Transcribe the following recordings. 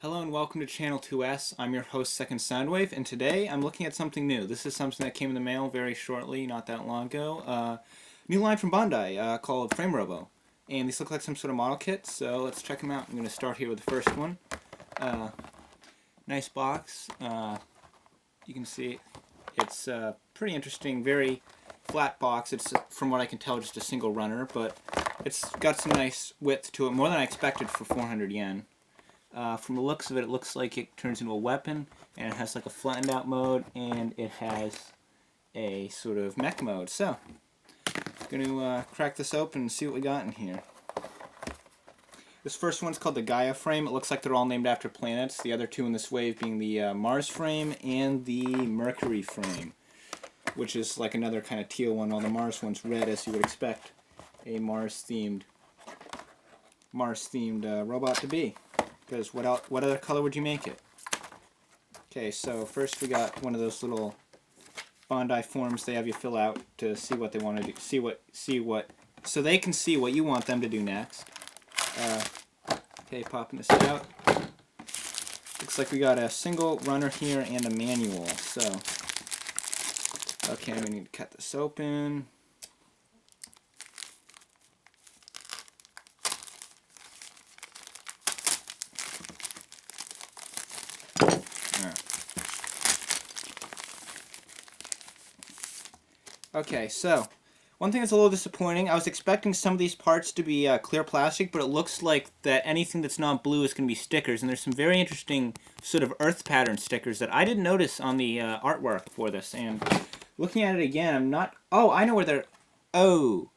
Hello and welcome to Channel 2S. I'm your host, Second Soundwave, and today I'm looking at something new. This is something that came in the mail very shortly, not that long ago. New line from Bandai called Frame Robo. And these look like some sort of model kit, so let's check them out. I'm going to start here with the first one. Nice box. You can see it's pretty interesting, very flat box. It's, from what I can tell, just a single runner, but it's got some nice width to it, more than I expected for 400 yen. From the looks of it, it looks like it turns into a weapon, and it has like a flattened out mode, and it has a sort of mech mode. So, I'm going to crack this open and see what we got in here. This first one's called the Gaia frame. It looks like they're all named after planets. The other two in this wave being the Mars frame and the Mercury frame, which is like another kind of teal one, while the Mars one's red, as you would expect a Mars-themed robot to be. Because what other color would you make it? Okay, so first we got one of those little Bandai forms they have you fill out to see what they want to do, so they can see what you want them to do next. Okay, popping this out. Looks like we got a single runner here and a manual. So, okay, we need to cut this open. Okay, so one thing that's a little disappointing, I was expecting some of these parts to be clear plastic, but it looks like that anything that's not blue is going to be stickers, and there's some very interesting sort of earth pattern stickers that I didn't notice on the artwork for this, and looking at it again, I'm not... Oh, I know where they're... Oh,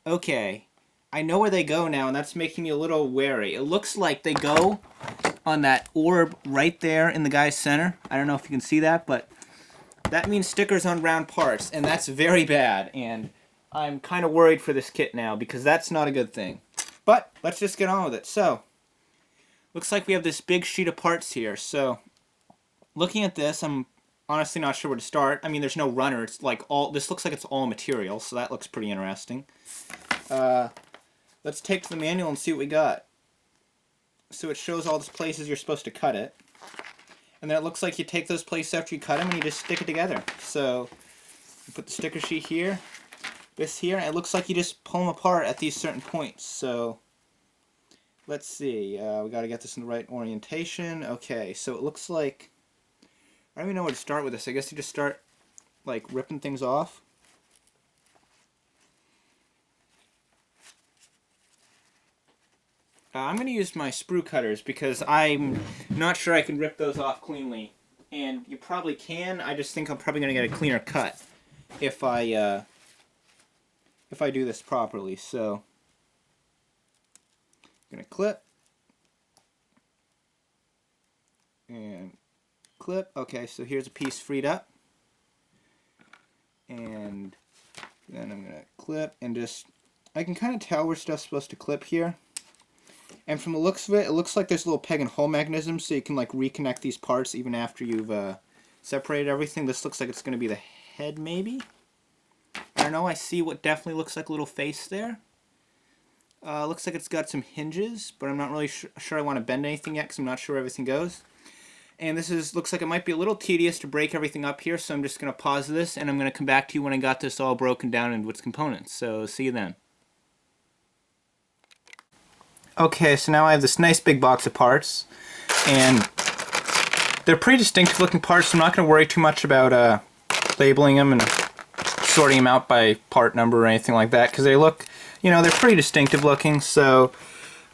okay. I know where they go now, and that's making me a little wary. It looks like they go on that orb right there in the guy's center. I don't know if you can see that, but that means stickers on round parts, and that's very bad, and I'm kind of worried for this kit now, because that's not a good thing. But, let's just get on with it. So, looks like we have this big sheet of parts here, so looking at this, I'm honestly not sure where to start. I mean, there's no runner, it's like this looks like it's all material, so that looks pretty interesting. Let's take to the manual and see what we got. So it shows all the places you're supposed to cut it. And then it looks like you take those places after you cut them and you just stick it together. So, you put the sticker sheet here, this here, and it looks like you just pull them apart at these certain points. So, let's see, we got to get this in the right orientation. Okay, so it looks like, I don't even know where to start with this. I guess you just start, like, ripping things off. I'm going to use my sprue cutters because I'm not sure I can rip those off cleanly. And you probably can, I just think I'm probably going to get a cleaner cut if I do this properly. So, I'm going to clip. And clip. Okay, so here's a piece freed up. And then I'm going to clip and just, I can kind of tell where stuff's supposed to clip here. And from the looks of it, it looks like there's a little peg and hole mechanism, so you can like reconnect these parts even after you've separated everything. This looks like it's going to be the head, maybe? I don't know, I see what definitely looks like a little face there. Looks like it's got some hinges, but I'm not really sure I want to bend anything yet because I'm not sure where everything goes. And this looks like it might be a little tedious to break everything up here, so I'm just going to pause this, and I'm going to come back to you when I got this all broken down into its components. So, see you then. Okay, so now I have this nice big box of parts, and they're pretty distinctive looking parts, so I'm not going to worry too much about labeling them and sorting them out by part number or anything like that, because they look, you know, they're pretty distinctive looking. So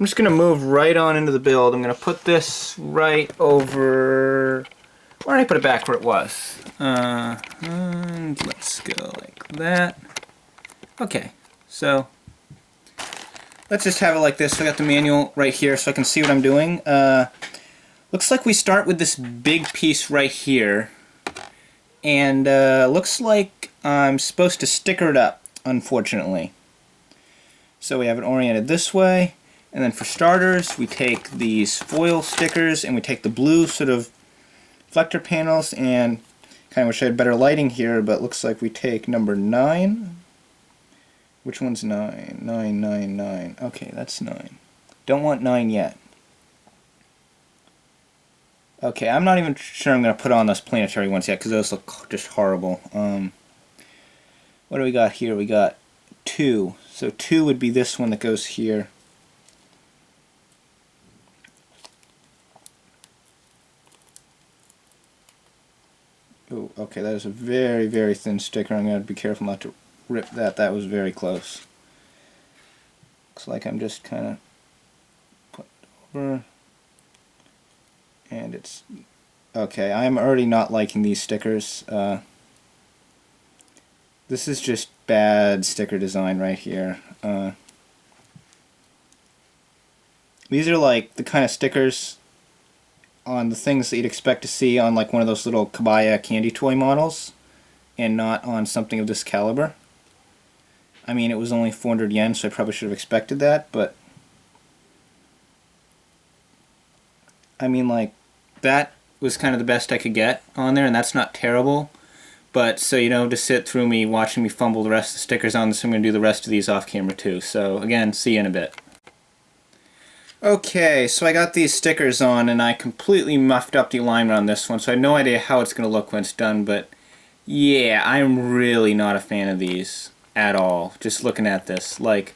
I'm just going to move right on into the build. I'm going to put this right over, where did I put it back where it was? And let's go like that. Okay, so let's just have it like this. So I got the manual right here so I can see what I'm doing. Looks like we start with this big piece right here. And looks like I'm supposed to sticker it up, unfortunately. So we have it oriented this way. And then for starters, we take these foil stickers and we take the blue sort of reflector panels, and kind of wish I had better lighting here, but looks like we take number 9. Which one's 9? 9, 9, 9. Okay, that's 9. Don't want 9 yet. Okay, I'm not even sure I'm going to put on those planetary ones yet because those look just horrible. What do we got here? We got 2. So 2 would be this one that goes here. Oh, okay, that is a very, very thin sticker. I'm going to be careful not to rip that. That was very close. Looks like I'm just kind of putting it over. And it's... Okay, I'm already not liking these stickers. This is just bad sticker design right here. These are like the kind of stickers on the things that you'd expect to see on like one of those little Gaia candy toy models, and not on something of this caliber. I mean, it was only 400 yen, so I probably should have expected that, but I mean, like, that was kind of the best I could get on there, and that's not terrible. But, so you know, to sit through me watching me fumble the rest of the stickers on this, I'm going to do the rest of these off camera too. So, again, see you in a bit. Okay, so I got these stickers on, and I completely muffed up the alignment on this one, so I have no idea how it's going to look when it's done, but yeah, I'm really not a fan of these at all, just looking at this. Like,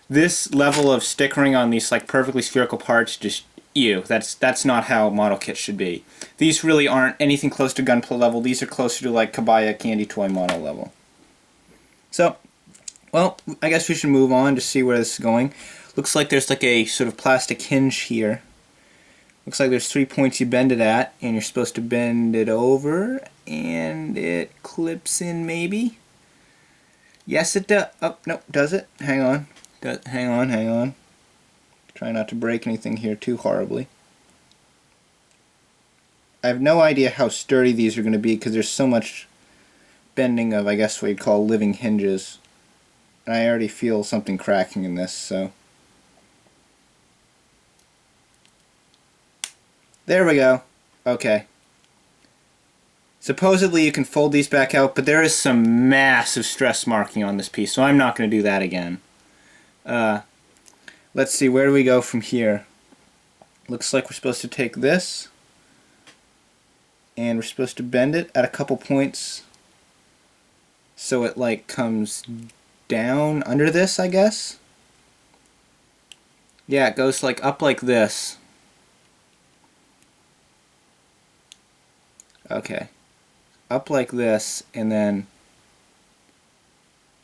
this level of stickering on these like perfectly spherical parts, just ew. That's not how model kits should be. These really aren't anything close to Gunpla level. These are closer to like Gaia candy toy model level. So, well, I guess we should move on to see where this is going. Looks like there's like a sort of plastic hinge here. Looks like there's 3 points you bend it at, and you're supposed to bend it over, and it clips in maybe. Yes, it does. Oh, no, does it? Hang on. Hang on. Try not to break anything here too horribly. I have no idea how sturdy these are going to be because there's so much bending of, I guess what you'd call living hinges. And I already feel something cracking in this, so... There we go. Okay. Supposedly you can fold these back out, but there is some massive stress marking on this piece, so I'm not going to do that again. Let's see, where do we go from here? Looks like we're supposed to take this, and we're supposed to bend it at a couple points so it like comes down under this, I guess. Yeah, it goes like up like this. Okay. Up like this, and then...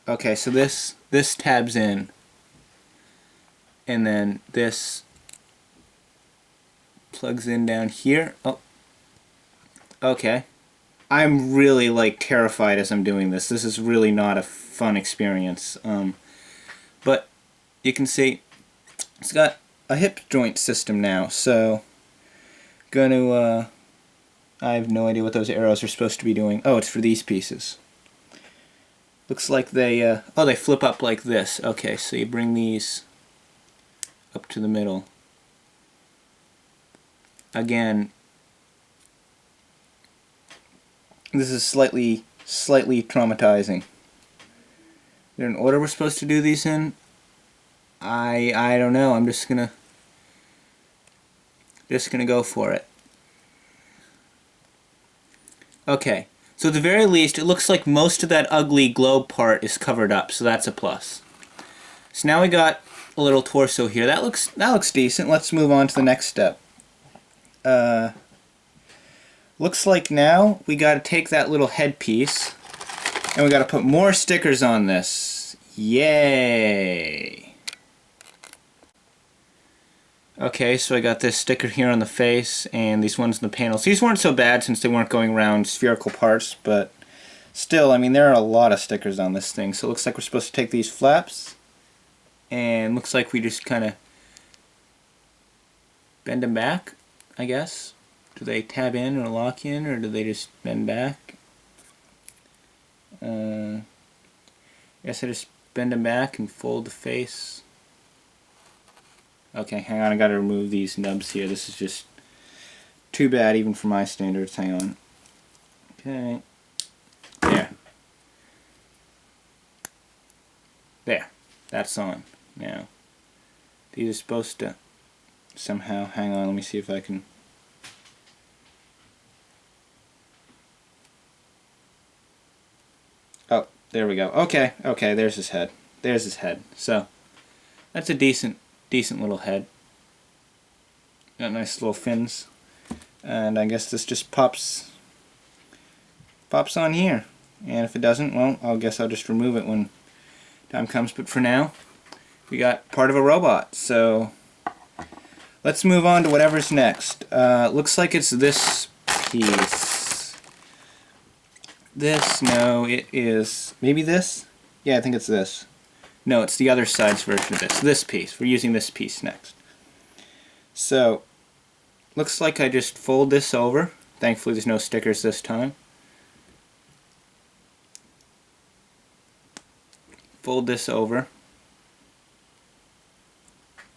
Okay, so this tabs in. And then this plugs in down here. Oh. Okay. I'm really like terrified as I'm doing this. This is really not a fun experience. But you can see it's got a hip joint system now, so gonna I have no idea what those arrows are supposed to be doing. Oh, it's for these pieces. Looks like they oh, they flip up like this. Okay, so you bring these up to the middle. Again, this is slightly traumatizing. Is there an order we're supposed to do these in? I don't know. I'm just gonna go for it. Okay, so at the very least, it looks like most of that ugly globe part is covered up, so that's a plus. So now we got a little torso here. That looks decent. Let's move on to the next step. Looks like now we got to take that little headpiece and we got to put more stickers on this. Yay! Okay, so I got this sticker here on the face and these ones in the panels. These weren't so bad since they weren't going around spherical parts, but still, I mean, there are a lot of stickers on this thing. So it looks like we're supposed to take these flaps and looks like we just kind of bend them back, I guess. Do they tab in or lock in, or do they just bend back? I guess I just bend them back and fold the face. Okay, hang on, I gotta remove these nubs here. This is just too bad even for my standards. Hang on. Okay. There. That's on. Now, these are supposed to somehow, hang on, let me see if I can... There we go. Okay, okay, there's his head. There's his head. So, that's a decent little head. Got nice little fins. And I guess this just pops on here. And if it doesn't, well, I guess I'll just remove it when time comes. But for now, we got part of a robot. So, let's move on to whatever's next. Looks like it's this piece. This, no, it is, maybe this? Yeah, I think it's this. No, it's the other side's version of this. This piece. We're using this piece next. So, looks like I just fold this over. Thankfully there's no stickers this time. Fold this over.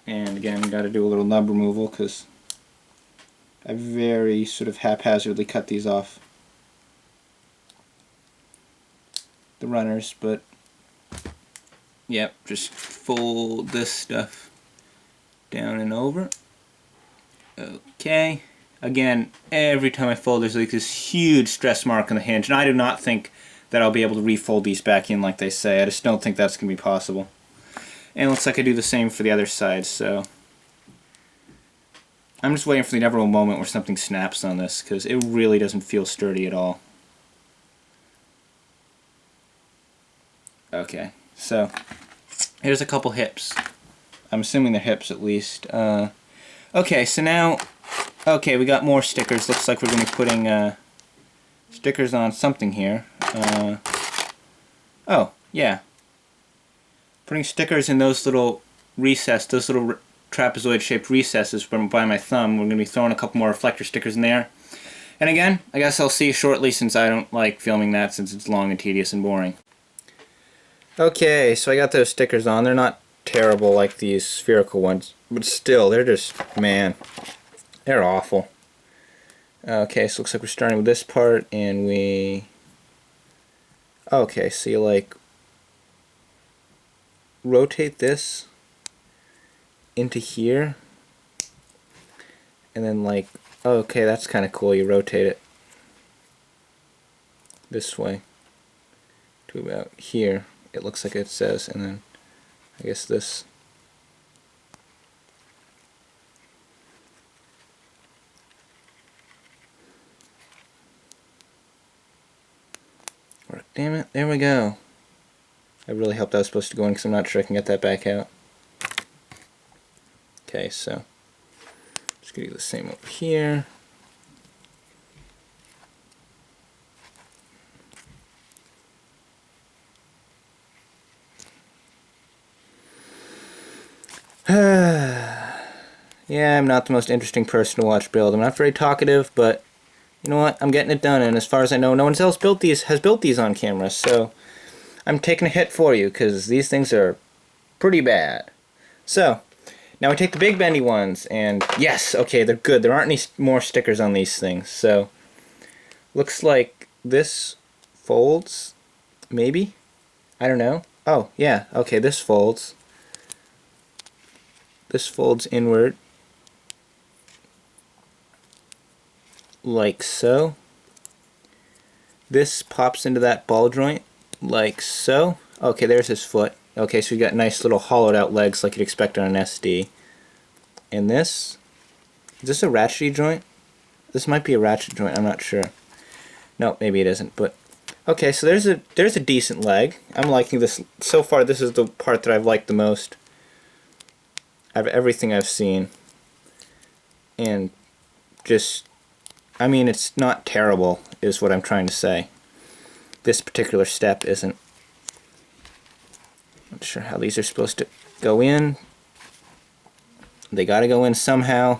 And again, got to do a little nub removal because I very sort of haphazardly cut these off the runners, but yep, just fold this stuff down and over. Okay. Again, every time I fold there's like this huge stress mark on the hinge, and I do not think that I'll be able to refold these back in like they say. I just don't think that's going to be possible. And it looks like I do the same for the other side, so I'm just waiting for the inevitable moment where something snaps on this, because it really doesn't feel sturdy at all. Okay, so here's a couple hips. I'm assuming they're hips at least. Okay, so now, okay, we got more stickers. Looks like we're going to be putting stickers on something here. Oh, yeah. Putting stickers in those little those little trapezoid-shaped recesses from by my thumb. We're going to be throwing a couple more reflector stickers in there. And again, I guess I'll see you shortly since I don't like filming that since it's long and tedious and boring. Okay, so I got those stickers on. They're not terrible like these spherical ones, but still, they're just, man, they're awful. Okay, so looks like we're starting with this part, and we... Okay, so you like rotate this into here, and then like, okay, that's kind of cool. You rotate it this way to about here. It looks like it says, and then I guess this. Work, damn it, there we go. I really hope that was supposed to go in because I'm not sure I can get that back out. Okay, so just gonna do the same over here. Yeah, I'm not the most interesting person to watch build. I'm not very talkative, but you know what? I'm getting it done, and as far as I know, no one else has built these on camera, so I'm taking a hit for you, because these things are pretty bad. So, now we take the big bendy ones, and yes, okay, they're good. There aren't any more stickers on these things, so looks like this folds, maybe? I don't know. Oh, yeah, okay, this folds. This folds inward, like so. This pops into that ball joint, like so. Okay, there's his foot. Okay, so you got nice little hollowed out legs like you'd expect on an SD. And this, is this a ratchety joint? This might be a ratchet joint, I'm not sure. No, maybe it isn't, but okay, so there's a decent leg. I'm liking this. So far, this is the part that I've liked the most out of everything I've seen. And just, I mean, it's not terrible, is what I'm trying to say. This particular step isn't. Not sure how these are supposed to go in. They gotta go in somehow.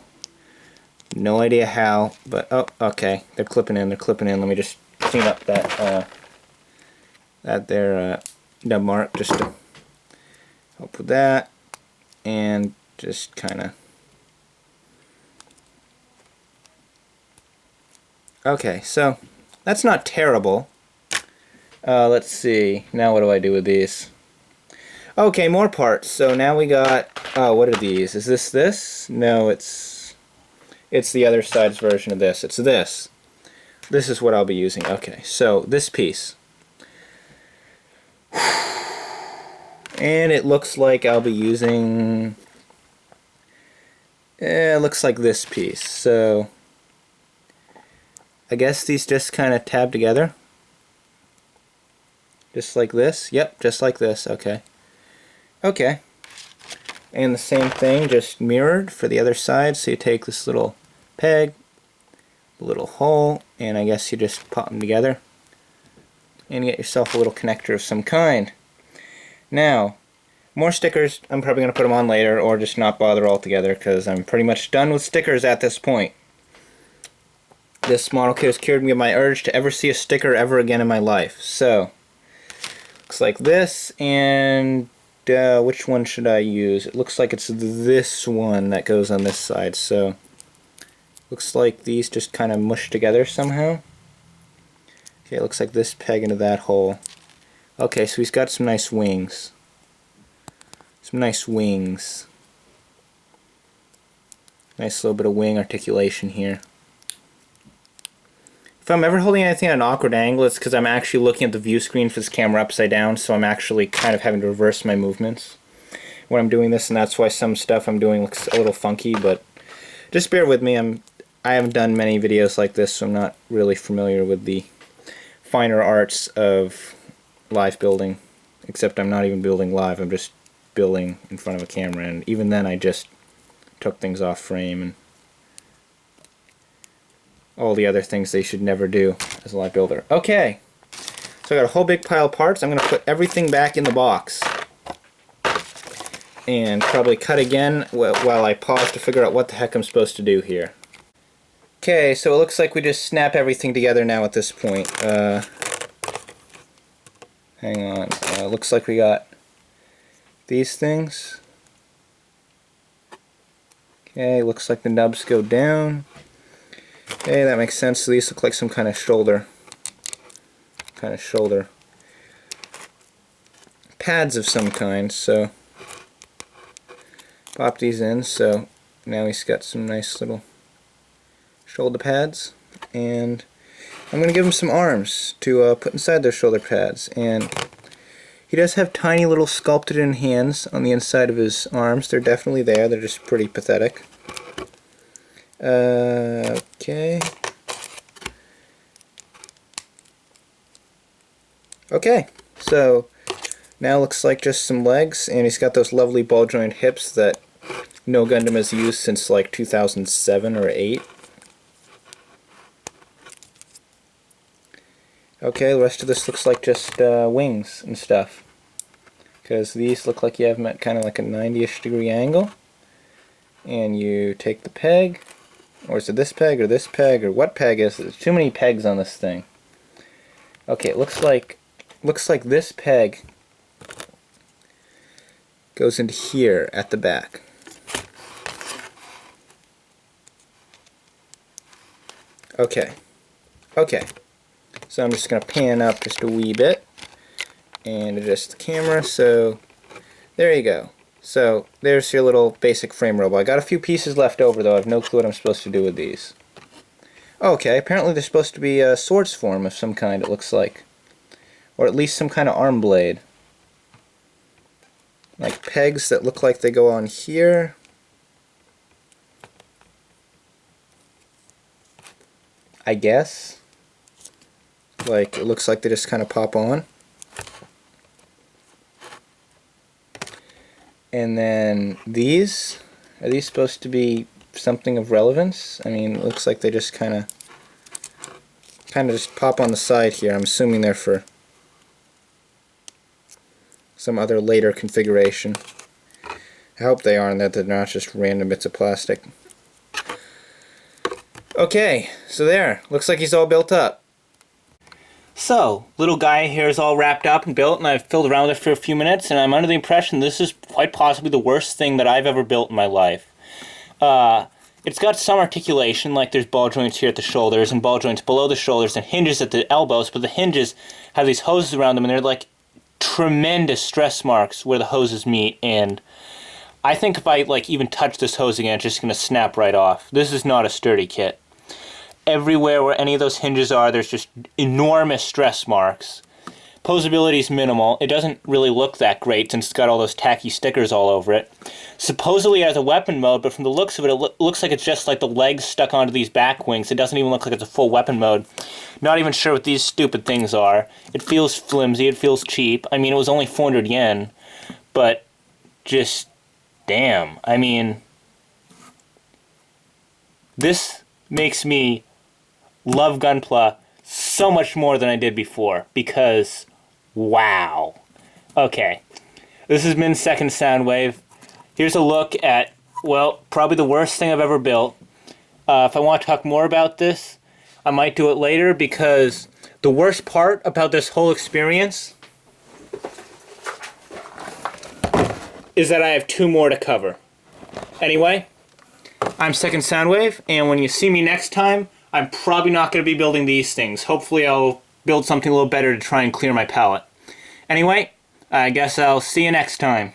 No idea how, but oh, okay. They're clipping in, Let me just clean up that nub mark just to help with that. And just kinda. Okay, so that's not terrible. Let's see. Now what do I do with these? Okay, more parts. So now we got. Oh, what are these? Is this? No, it's the other side's version of this. It's this. This is what I'll be using. Okay, so this piece. And it looks like I'll be using... it looks like this piece. So I guess these just kind of tab together. Just like this. Yep, just like this. Okay. Okay. And the same thing, just mirrored for the other side. So you take this little peg, little hole, and I guess you just pop them together and get yourself a little connector of some kind. Now, more stickers. I'm probably going to put them on later or just not bother altogether because I'm pretty much done with stickers at this point. This model kit has cured me of my urge to ever see a sticker ever again in my life. So, looks like this, and which one should I use? It looks like it's this one that goes on this side. So, looks like these just kind of mush together somehow. Okay, it looks like this peg into that hole. Okay, so he's got some nice wings. Some nice wings. Nice little bit of wing articulation here. If I'm ever holding anything at an awkward angle, it's because I'm actually looking at the view screen for this camera upside down, so I'm actually kind of having to reverse my movements when I'm doing this, and that's why some stuff I'm doing looks a little funky, but just bear with me. I haven't done many videos like this, so I'm not really familiar with the finer arts of live building, except I'm not even building live, I'm just building in front of a camera, and even then I just took things off frame and all the other things they should never do as a live builder. Okay, so I got a whole big pile of parts. I'm going to put everything back in the box and probably cut again while I pause to figure out what the heck I'm supposed to do here. Okay, so it looks like we just snap everything together now at this point. Hang on, looks like we got these things. Okay, looks like the nubs go down. Okay, that makes sense. So these look like some kind of shoulder pads of some kind. So pop these in. So now he's got some nice little shoulder pads, and I'm going to give him some arms to put inside those shoulder pads. And he does have tiny little sculpted in hands on the inside of his arms. They're definitely there. They're just pretty pathetic. Okay. Okay, so now looks like just some legs, and he's got those lovely ball joint hips that no Gundam has used since like 2007 or 8. Okay, the rest of this looks like just wings and stuff, because these look like you have them at kind of like a 90-ish degree angle, and you take the peg. Or is it this peg, or what peg is it? There's too many pegs on this thing. Okay, it looks like this peg goes into here at the back. Okay. Okay. So I'm just going to pan up just a wee bit and adjust the camera. So there you go. So there's your little basic frame robot. I got a few pieces left over though. I have no clue what I'm supposed to do with these. Okay, apparently they're supposed to be a swords form of some kind, it looks like. Or at least some kind of arm blade. Like pegs that look like they go on here. I guess. Like, it looks like they just kind of pop on. And then these, are these supposed to be something of relevance? I mean, it looks like they just kind of just pop on the side here. I'm assuming they're for some other later configuration. I hope they are, and that they're not just random bits of plastic. Okay, so there. Looks like he's all built up. So, little Gaia here is all wrapped up and built, and I've filled around with it for a few minutes, and I'm under the impression this is quite possibly the worst thing that I've ever built in my life. It's got some articulation, like there's ball joints here at the shoulders, and ball joints below the shoulders, and hinges at the elbows, but the hinges have these hoses around them, and they're like tremendous stress marks where the hoses meet, and I think if I like even touch this hose again, it's just going to snap right off. This is not a sturdy kit. Everywhere where any of those hinges are, there's just enormous stress marks. Posability is minimal. It doesn't really look that great since it's got all those tacky stickers all over it. Supposedly it has a weapon mode, but from the looks of it, it looks like it's just like the legs stuck onto these back wings. It doesn't even look like it's a full weapon mode. Not even sure what these stupid things are. It feels flimsy. It feels cheap. I mean, it was only 400 yen, but just damn. I mean, this makes me love Gunpla so much more than I did before, because wow. Okay, this has been Second Soundwave. Here's a look at, well, probably the worst thing I've ever built. If I want to talk more about this, I might do it later, because the worst part about this whole experience is that I have 2 more to cover. Anyway, I'm Second Soundwave, and when you see me next time, I'm probably not going to be building these things. Hopefully I'll build something a little better to try and clear my palette. Anyway, I guess I'll see you next time.